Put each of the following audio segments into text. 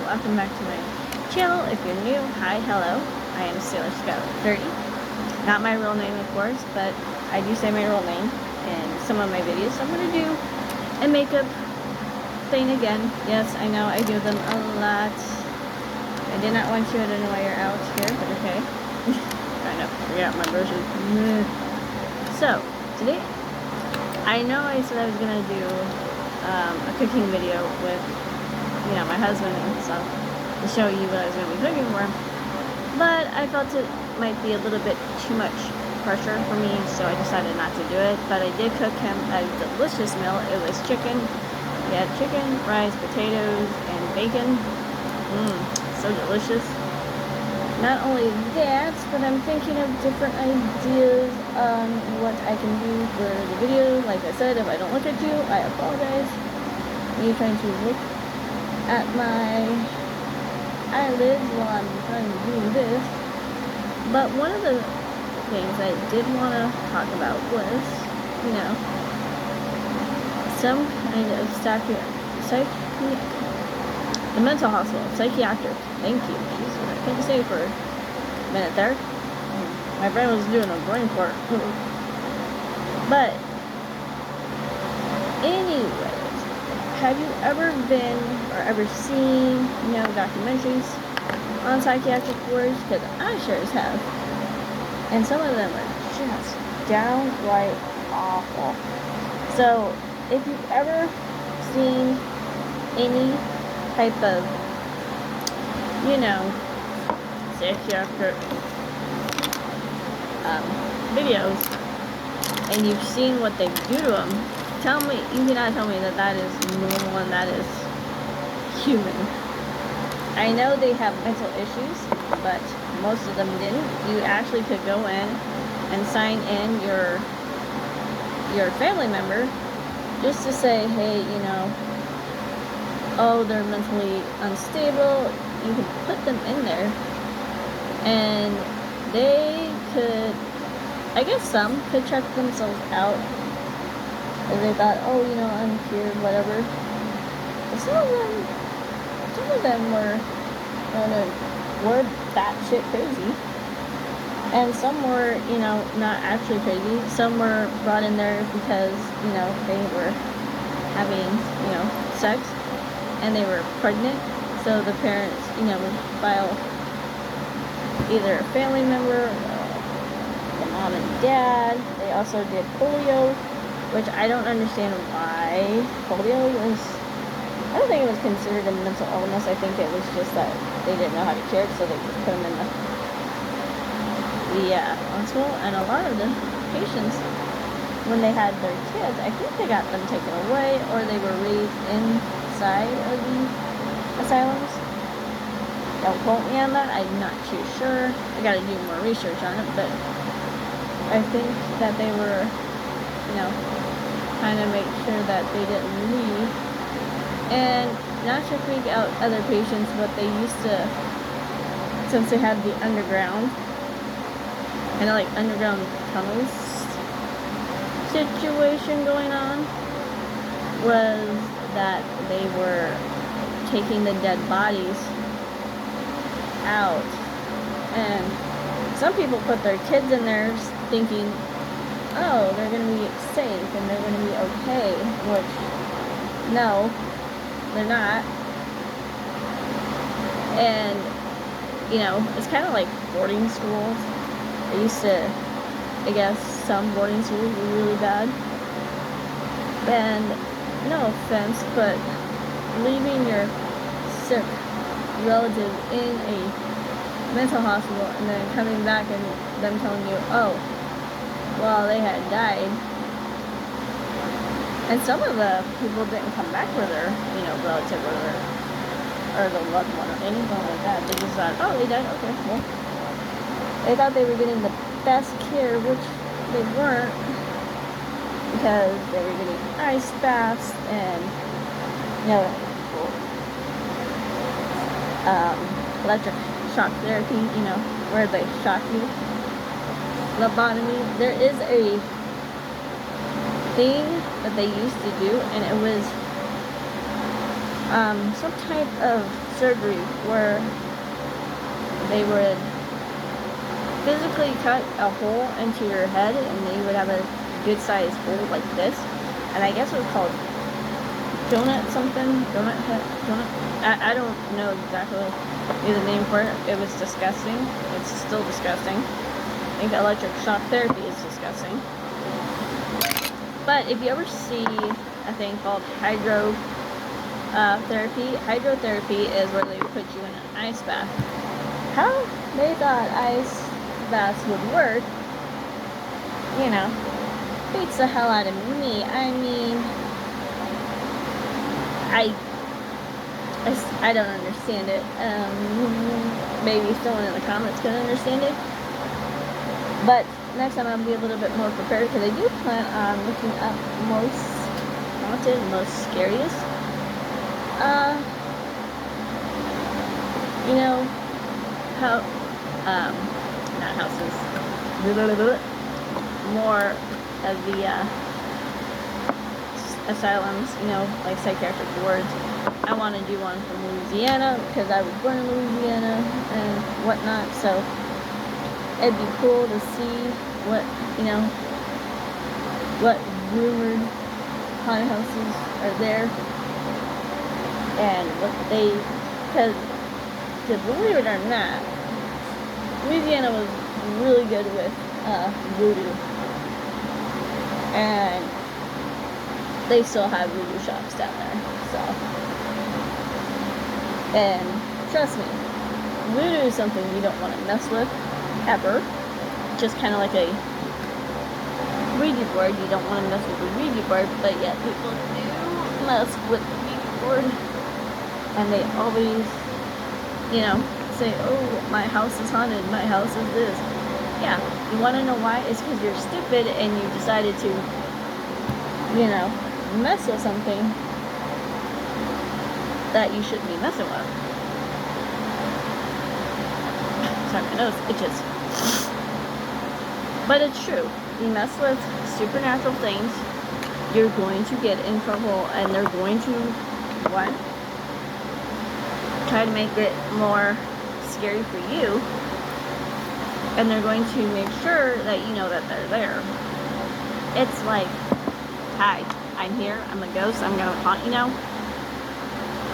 welcome back to my channel. If you're new, hi, hello. I am Sailor Scout 30. Not my real name, of course, but I do say my real name in some of my videos. So I'm going to do a makeup thing again. Yes, I know I do them a lot. I did not want you to know why you're out here, but okay. Trying to figure out my brushes. So, today, I know I said I was going to do a cooking video with, my husband and stuff to show you what I was going to be cooking for him. But I felt it might be a little bit too much pressure for me, so I decided not to do it. But I did cook him a delicious meal. It was chicken. We had chicken, rice, potatoes, and bacon. So delicious. Not only that, but I'm thinking of different ideas on what I can do for the video. Like I said, if I don't look at you, I apologize. Me trying to look at my eyelids while I'm trying to do this. But one of the things I did want to talk about was, some kind of the mental hospital, psychiatric. Thank you. Jesus, I couldn't say for a minute there. My brain was doing a brain fart. But anyways, have you ever been or ever seen, documentaries on psychiatric wards? Because I sure as have. And some of them are just downright awful. So if you've ever seen any type of, psychiatric videos, and you've seen what they do to them, you cannot tell me that that is normal and that is human. I know they have mental issues, but most of them didn't. You actually could go in and sign in your family member just to say, hey, they're mentally unstable. You could put them in there, and they could, I guess some could check themselves out if they thought, I'm cured, whatever. But some of them were batshit crazy, and some were, not actually crazy. Some were brought in there because, they were having, sex, and they were pregnant, so the parents, would file either a family member, the mom and dad. They also did polio, which I don't understand why polio was. I don't think it was considered a mental illness. I think it was just that they didn't know how to cure it, so they just put them in the hospital. And a lot of the patients, when they had their kids, I think they got them taken away, or they were raised inside of the asylums. Don't quote me on that. I'm not too sure. I got to do more research on it, but I think that they were, trying to make sure that they didn't leave. And not to freak out other patients, but they used to, since they had the underground, underground tunnels situation going on, was that they were taking the dead bodies out. And some people put their kids in there thinking, they're going to be safe and they're going to be okay, which, no, they're not. And, it's kind of like boarding schools. I used to, I guess, some boarding schools were really bad. And, no offense, but leaving your sick relative in a mental hospital and then coming back and them telling you, they had died. And some of the people didn't come back with their, relative or the loved one or anything like that. They just thought, they died, okay, well. They thought they were getting the best care, which they weren't, because they were getting ice baths and, electric shock therapy, where they shock you. Lobotomy. There is a thing that they used to do, and it was some type of surgery where they would physically cut a hole into your head and you would have a good sized hole like this. And I guess it was called donut something, donut head, donut. I don't know exactly the name for it. It was disgusting. It's still disgusting. I think electric shock therapy is disgusting. But if you ever see a thing called hydrotherapy, hydrotherapy is where they put you in an ice bath. How they thought ice baths would work, you know, beats the hell out of me. I mean, I don't understand it. Maybe someone in the comments can understand it. But next time I'll be a little bit more prepared because I do plan on looking up most haunted, most scariest. You know, how, not houses, more of the, asylums, you know, like psychiatric wards. I want to do one from Louisiana because I was born in Louisiana and whatnot, so it'd be cool to see what, you know, what rumored haunted houses are there and what they, because believe it or not, Louisiana was really good with voodoo, and they still have voodoo shops down there, so, and trust me, voodoo is something you don't want to mess with, ever. Just kind of like a Ouija board, you don't want to mess with the Ouija board, but yet people do mess with the Ouija board, and they always, you know, say, oh, my house is haunted, my house is this. Yeah, you want to know why? It's because you're stupid and you decided to, you know, mess with something that you shouldn't be messing with. Sorry, my nose itches. But it's true. You mess with supernatural things, you're going to get in trouble, and they're going to, one, try to make it more scary for you, and they're going to make sure that you know that they're there. It's like, hi, I'm here, I'm a ghost, I'm gonna haunt you now.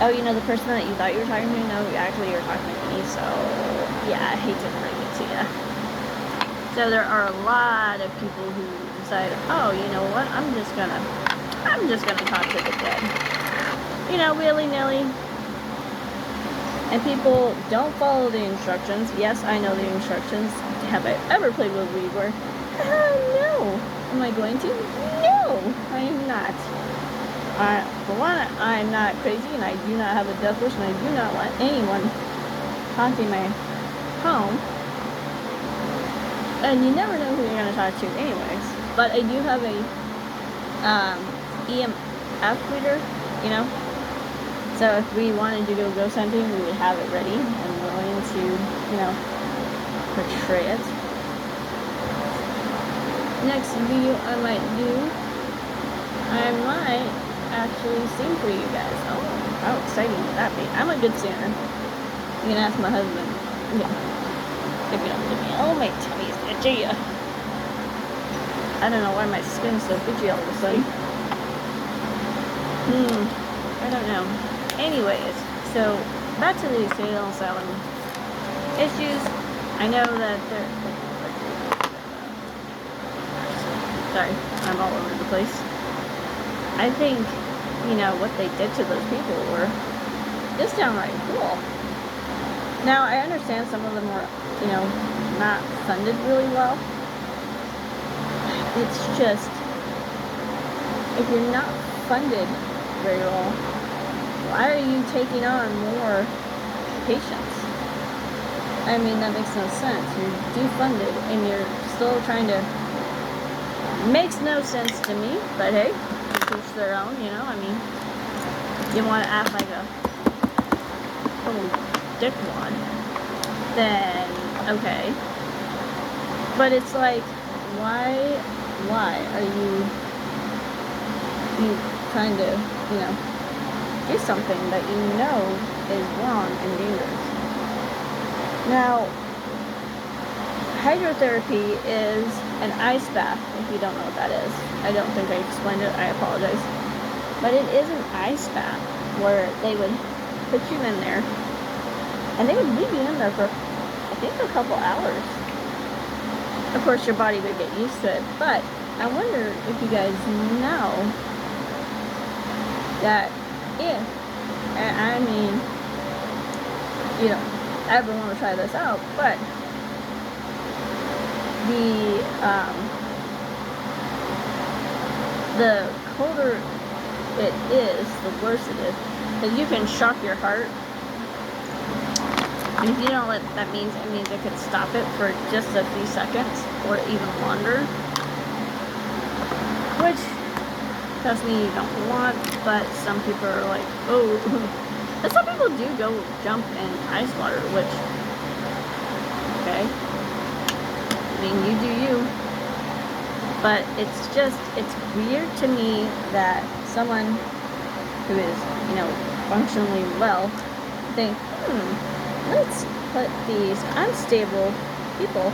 Oh, you know the person that you thought you were talking to? No, actually you're talking to me, so yeah, I hate to break it to you. So there are a lot of people who decide, oh, you know what, I'm just gonna talk to the dead. You know, willy-nilly. And people don't follow the instructions. Yes, I know the instructions. Have I ever played with Ouija? No. Am I going to? No, I am not. For one, I'm not crazy, and I do not have a death wish, and I do not want anyone haunting my home. And you never know who you're going to talk to anyways. But I do have a EMF reader, you know. So if we wanted to go ghost hunting, we would have it ready and willing to, you know, portray it. Next video I might do, I might actually sing for you guys. Oh, how exciting would that be? I'm a good singer. You can ask my husband. Yeah. If you don't believe me. Oh, my tummy's itchy. I don't know why my skin's so itchy all of a sudden. I don't know. Anyways, so back to the asylum issues. I know that they're... Sorry, I'm all over the place. I think, you know, what they did to those people were just downright cool. Now, I understand some of them were, you know, not funded really well. It's just, if you're not funded very well, why are you taking on more patients? I mean, that makes no sense. You're defunded and you're still trying to... Makes no sense to me, but hey, each their own, you know. I mean, you want to act like a total dickwad, then okay. But it's like, why are you kind of, you know, do something that you know is wrong and dangerous. Now, hydrotherapy is an ice bath, if you don't know what that is. I don't think I explained it, I apologize. But it is an ice bath where they would put you in there and they would leave you in there for, I think, a couple hours. Of course, your body would get used to it, but I wonder if you guys know that if, and I mean, you don't ever want to try this out, but the colder it is, the worse it is, because you can shock your heart. And if you don't know what that means, it means it could stop it for just a few seconds or even longer. Which, trust me, you don't want, but some people are like, oh. But some people do go jump in ice water, which, okay. I mean, you do you. But it's weird to me that someone who is, functionally well, think, let's put these unstable people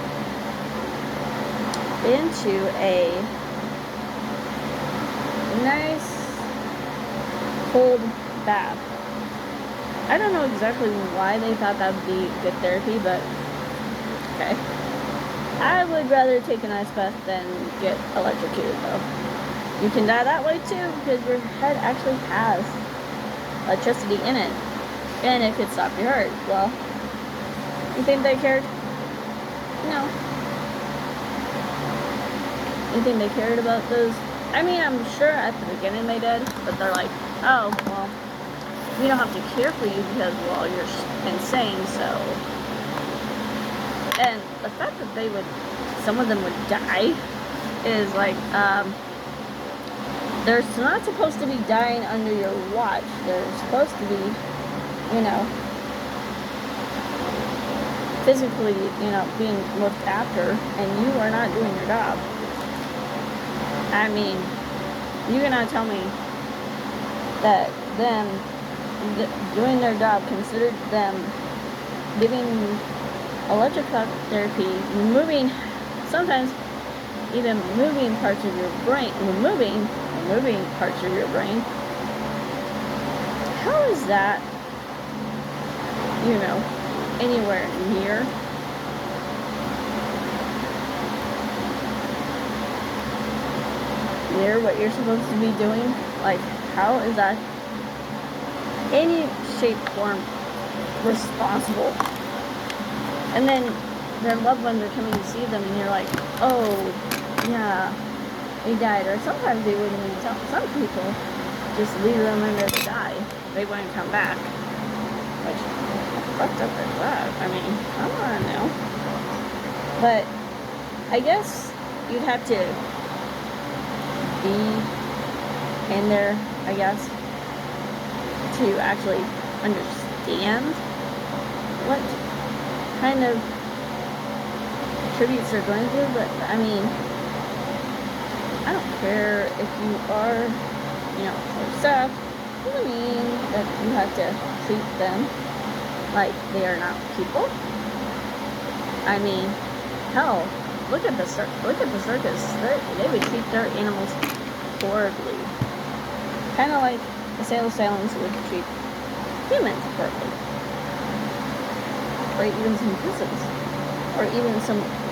into a nice cold bath. I don't know exactly why they thought that would be good therapy, but okay. I would rather take an ice bath than get electrocuted, though. You can die that way too, because your head actually has electricity in it. And it could stop your heart. Well, you think they cared? No. You think they cared about those? I mean, I'm sure at the beginning they did, but they're like, oh, well, we don't have to care for you because, well, you're insane, so. And the fact that some of them would die is like, they're not supposed to be dying under your watch. They're supposed to be, physically, being looked after, and you are not doing your job. I mean, you cannot tell me that them doing their job considered them giving electric therapy, sometimes even moving parts of your brain, removing parts of your brain. How is that, anywhere near what you're supposed to be doing? Like, how is that any shape, form responsible? And then their loved ones are coming to see them, and you're like, oh, yeah, they died. Or sometimes they wouldn't even tell. Some people just leave them in there to die. They wouldn't come back. Which, fucked up is that? I mean, come on now. But I guess you'd have to be in there, I guess, to actually understand what kind of tributes they're going through. But I mean, I don't care if you are, upset. Doesn't mean that you have to treat them like they are not people. I mean, hell, look at the circus. They would treat their animals horribly. Kind of like the Salons would treat humans horribly. Or even some prisons. Or even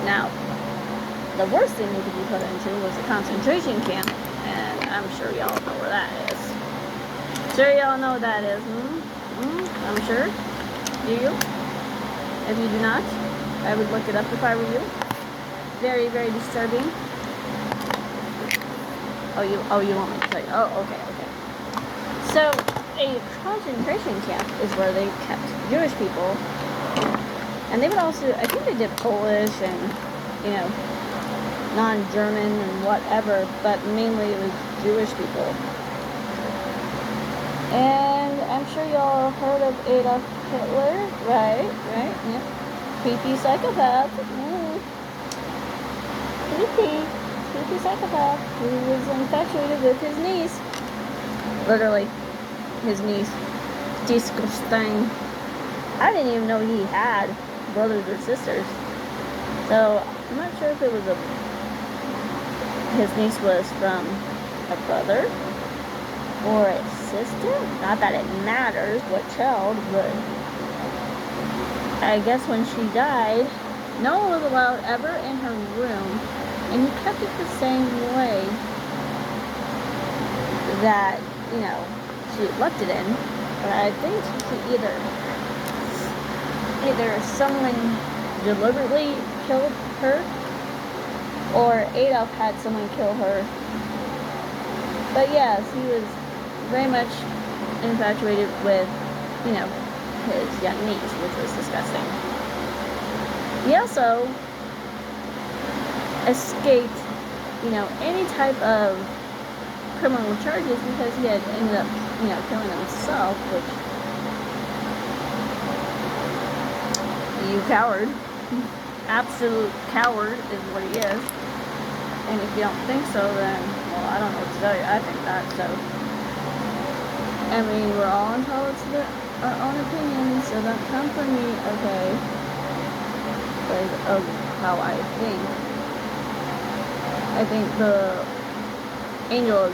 now, the worst thing they could be put into was a concentration camp. And I'm sure y'all know where that is. Sure y'all know what that is. I'm sure. Do you? If you do not, I would look it up if I were you. Very, very disturbing. Oh, you want me to tell you? Oh, okay. So, a concentration camp is where they kept Jewish people. And they would also, I think they did Polish and, non-German and whatever, but mainly it was Jewish people. And I'm sure y'all heard of Adolf Hitler, right? Yep. Creepy psychopath. Creepy psychopath who was infatuated with his niece. Literally. his niece. Disgusting. I didn't even know he had brothers or sisters. So I'm not sure if it was his niece was from a brother or a sister. Not that it matters what child, but I guess when she died, no one was allowed ever in her room, and he kept it the same way that, you know, she left it in. But I think he either someone deliberately killed her, or Adolf had someone kill her. But yes, he was very much infatuated with, you know, his young niece, which was disgusting. He also escaped, you know, any type of criminal charges because he had ended up, you know, killing himself, which, you coward. Absolute coward is what he is. And if you don't think so, then, well, I don't know what to tell you. I think that, so. I mean, we're all entitled to our own opinions, so don't come for me, okay? Because of how I think. I think the angel of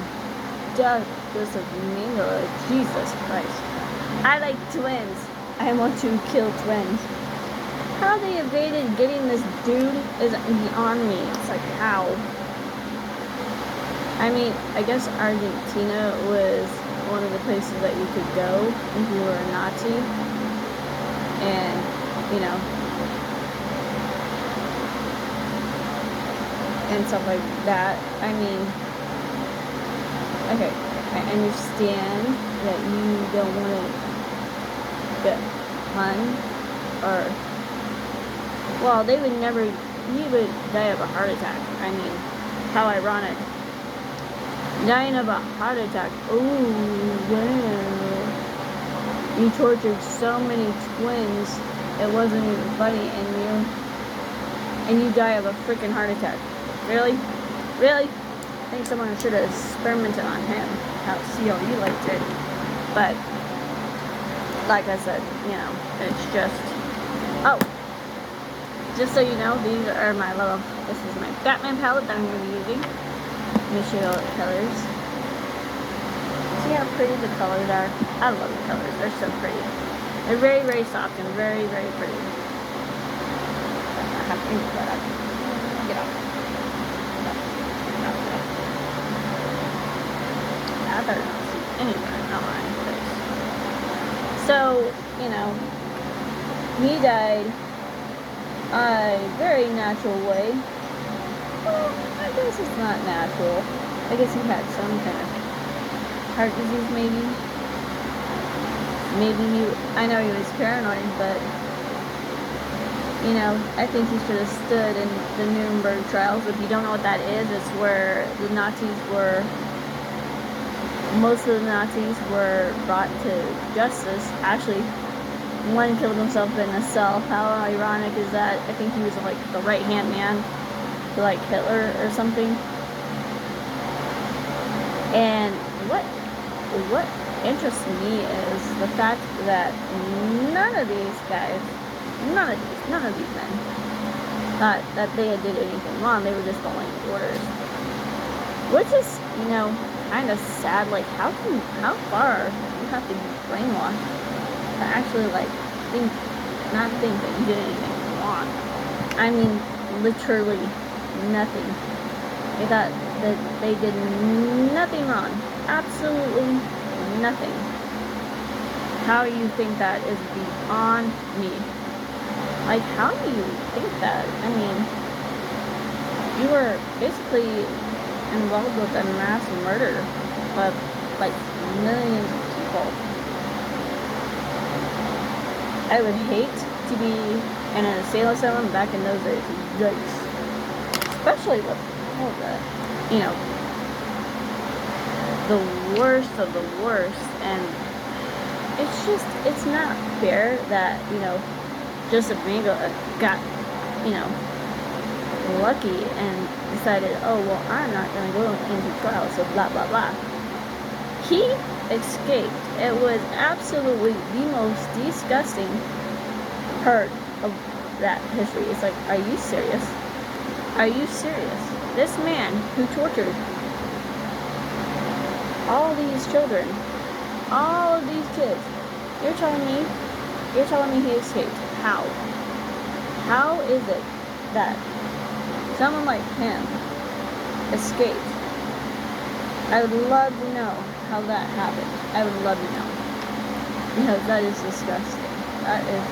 death, Joseph Mengele, Jesus Christ. I like twins. I want to kill twins. How they evaded getting this dude is beyond me. It's like, how? I mean, I guess Argentina was one of the places that you could go if you were a Nazi. And, you know, and stuff like that. I mean, okay, I understand that you don't want to get hung or, well, they would never, he would die of a heart attack. I mean, how ironic. Dying of a heart attack. Oh, wow. You tortured so many twins, it wasn't even funny, and you die of a freaking heart attack. Really? Really? I think someone should have experimented on him, see how he liked it. But, like I said, you know, it's just, oh, just so you know, these are this is my Batman palette that I'm going to be using. Let me show you all the colors. See how pretty the colors are? I love the colors, they're so pretty. They're very, very soft and very, very pretty. I have to get that up. Get off. I better not see anywhere on my face. So, you know, he died a very natural way. Well, I guess it's not natural. I guess he had some kind of heart disease, maybe. I know he was paranoid, but, you know, I think he should have stood in the Nuremberg trials. If you don't know what that is, it's where the most of the Nazis were brought to justice. Actually, one killed himself in a cell. How ironic is that? I think he was like the right-hand man to like Hitler or something. And what interests me is the fact that none of these guys, none of these men thought that they had did anything wrong. They were just following orders, which is, you know, kind of sad. Like, how far you have to be brainwashed to actually not think that you did anything wrong. I mean, literally nothing. They thought that they did nothing wrong. Absolutely nothing. How you think that is beyond me. Like, how do you think that? I mean, you were basically involved with a mass murder of like millions of people. I would hate to be in an asylum back in those days. Yikes. Especially with all the, you know, the worst of the worst. And it's not fair that, you know, Joseph Mengele got, you know, lucky and decided, oh, well, I'm not going to go into trial, so blah, blah, blah. He escaped It was absolutely the most disgusting part of that history. It's like, are you serious? Are you serious? This man who tortured all these children, all of these kids, you're telling me he escaped. How? How is it that someone like him escaped? I would love to know how that happened. I would love to know. Because that is disgusting. That is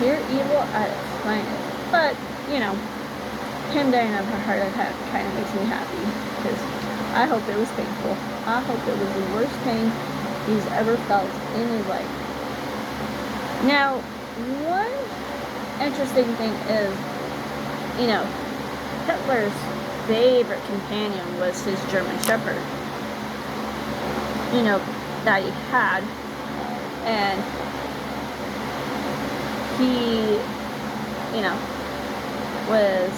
pure evil at its finest. But, you know, him dying of a heart attack kind of makes me happy. Because I hope it was painful. I hope it was the worst pain he's ever felt in his life. Now, one interesting thing is, you know, Hitler's favorite companion was his German Shepherd, you know, that he had, and he, you know, was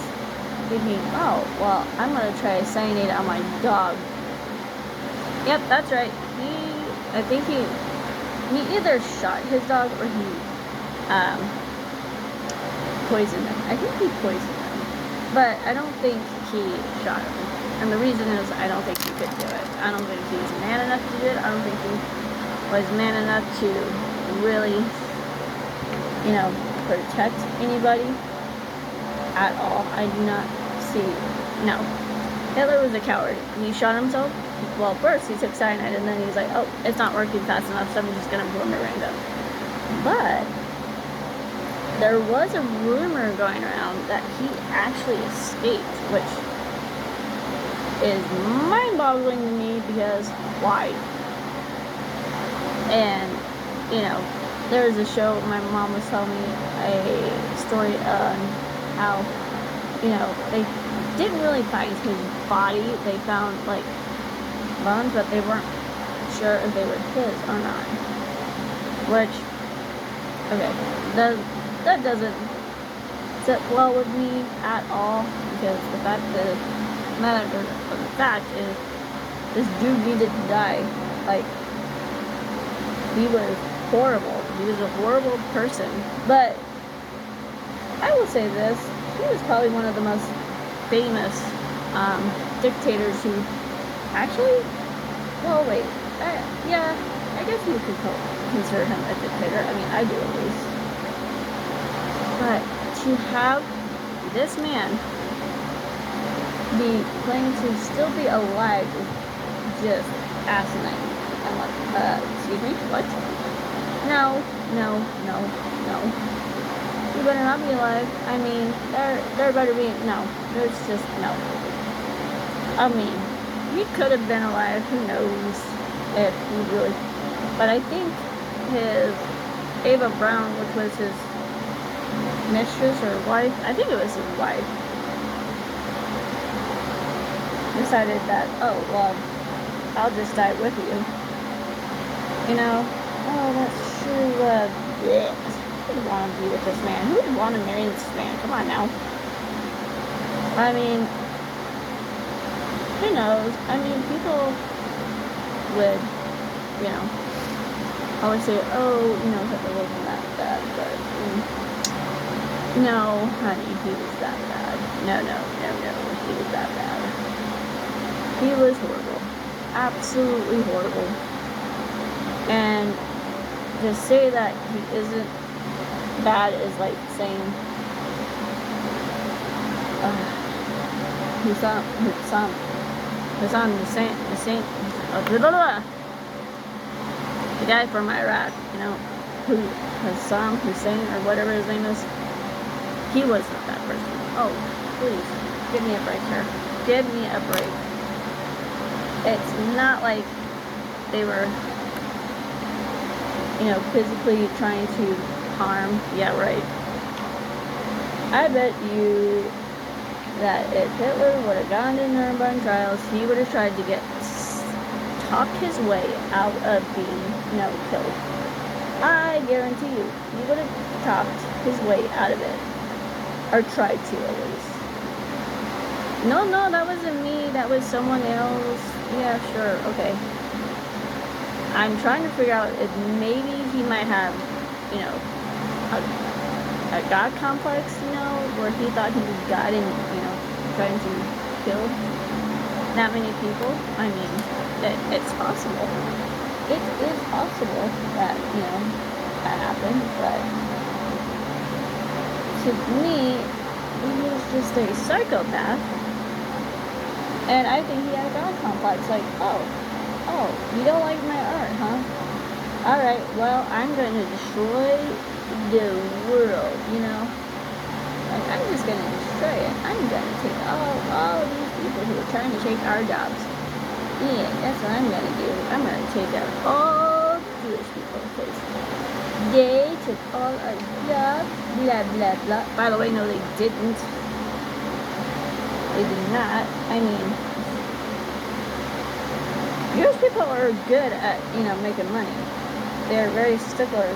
thinking, oh, well, I'm going to try cyanide on my dog. Yep, that's right. I think he either shot his dog or he poisoned him. I think he poisoned him, but I don't think he shot him. And the reason is I don't think he could do it. I don't think he's man enough to do it. I don't think he was man enough to really, you know, protect anybody at all. I do not see. No. Hitler was a coward. He shot himself. Well, first he took cyanide and then he's like, oh, it's not working fast enough, so I'm just going to blow my brains out. But there was a rumor going around that he actually escaped, which is mind-boggling to me because why? And, you know, there was a show, my mom was telling me a story on how, you know, they didn't really find his body. They found, like, bones, but they weren't sure if they were his or not. Which, okay, that doesn't sit well with me at all, because the fact is, this dude needed to die. Like, he was horrible. He was a horrible person. But I will say this, he was probably one of the most famous dictators who actually, well, wait, yeah, I guess you could consider him a dictator. I mean, I do at least. But to have this man be claiming to still be alive is just asinine. I'm like, excuse me, what? No. You better not be alive. I mean, there better be, no, there's just, no. I mean, he could have been alive, who knows if he really, but I think his Eva Braun, which was his mistress or wife, I think it was his wife, decided that, oh, well, I'll just die with you. You know, oh, that's true, yeah. Who would want to be with this man? Who would want to marry this man? Come on now. I mean, who knows? I mean, people would, you know, always say, oh, you know, Hitler wasn't that bad, but no, honey, he was that bad. No, he was that bad. He was horrible. Absolutely horrible. And to say that he isn't bad is like saying the guy from Iraq, you know, Saddam Hussein or whatever his name is, he was not that person. Oh, please, give me a break here. Give me a break. It's not like they were, you know, physically trying to harm. Yeah, right. I bet you that if Hitler would have gone to Nuremberg trials, he would have tried to talk his way out of being, you know, killed. I guarantee you, he would have talked his way out of it. Or tried to, at least. No, that wasn't me. That was someone else. Yeah, sure, okay. I'm trying to figure out if maybe he might have, you know, a God complex, you know, where he thought he was God and, you know, trying to kill that many people. I mean, it's possible. It is possible that, you know, that happened, but to me, he was just a psychopath. And I think he had a God complex, like, oh, you don't like my art, huh? Alright, well, I'm going to destroy the world, you know? Like, I'm just going to destroy it. I'm going to take all of these people who are trying to take our jobs. Yeah, that's what I'm going to do. I'm going to take out all Jewish people, because they took all our jobs, blah, blah, blah. By the way, no, they didn't. They did not. I mean, Jewish people are good at, you know, making money. They're very stickler.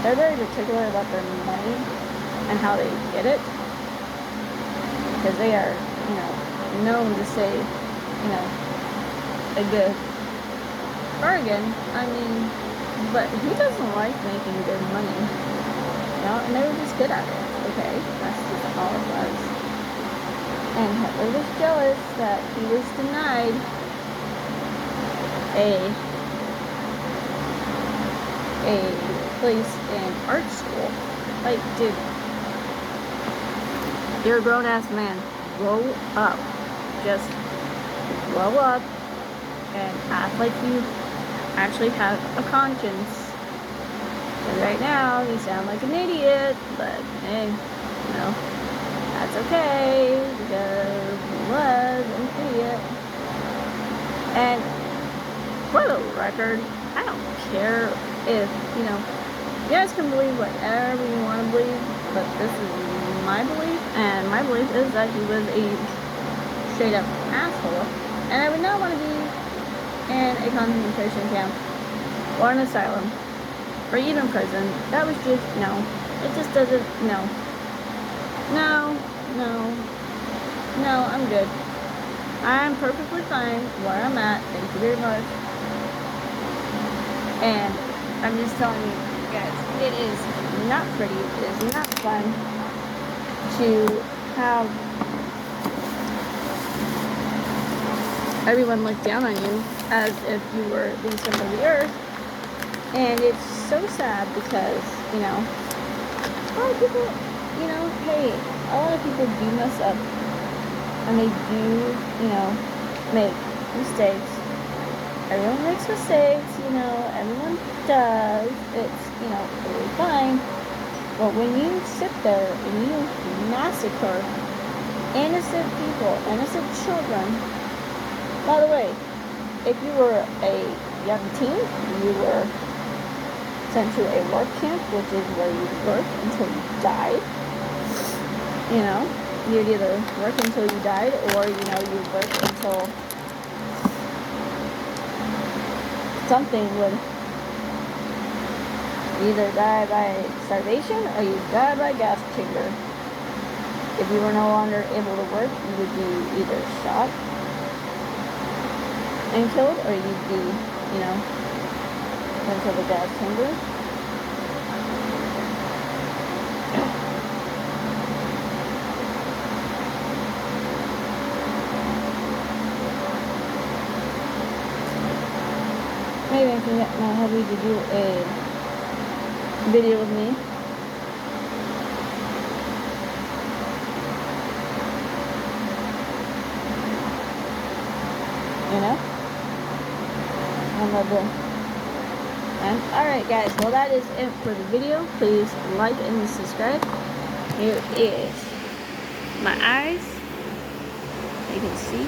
They're very particular about their money and how they get it. Because they are, you know, known to say, you know, a good bargain. I mean, but who doesn't like making good money? You know, and they were just good at it. Okay, that's just all it was. And Hitler was jealous that he was denied a place in art school. Like, dude, you're a grown-ass man. Grow up. Just grow up and act like you actually have a conscience. And right now, you sound like an idiot, but hey, you know, that's okay, because he was an idiot. And for the record, I don't care if, you know, you guys can believe whatever you want to believe, but this is my belief, and my belief is that he was a straight up asshole, and I would not want to be in a concentration camp, or an asylum, or even prison. That was just, no, it just doesn't, no, I'm good. I'm perfectly fine where I'm at, thank you very much. And I'm just telling you guys, it is not pretty, it is not fun to have everyone look down on you as if you were the scum of the earth. And it's so sad because, you know, a lot of people, you know, hey, a lot of people do mess up. And they do, you know, make mistakes. Everyone makes mistakes, you know, everyone does. It's, you know, really fine. But when you sit there and you massacre innocent people, innocent children, by the way, if you were a young teen, you were sent to a work camp, which is where you work until you died, you know. You'd either work until you died, or, you know, you work until something would either die by starvation or you die by gas chamber. If you were no longer able to work, you would be either shot and killed, or you'd be, you know, sent to the gas chamber. Maybe I can get my hubby to do a video with me. You know? I love it. And alright guys, well that is it for the video. Please like and subscribe. Here is my eyes. You can see.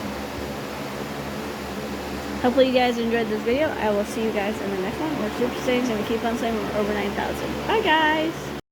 Hopefully you guys enjoyed this video. I will see you guys in the next one. We're Super Saiyans and we keep on saying we're over 9,000. Bye guys!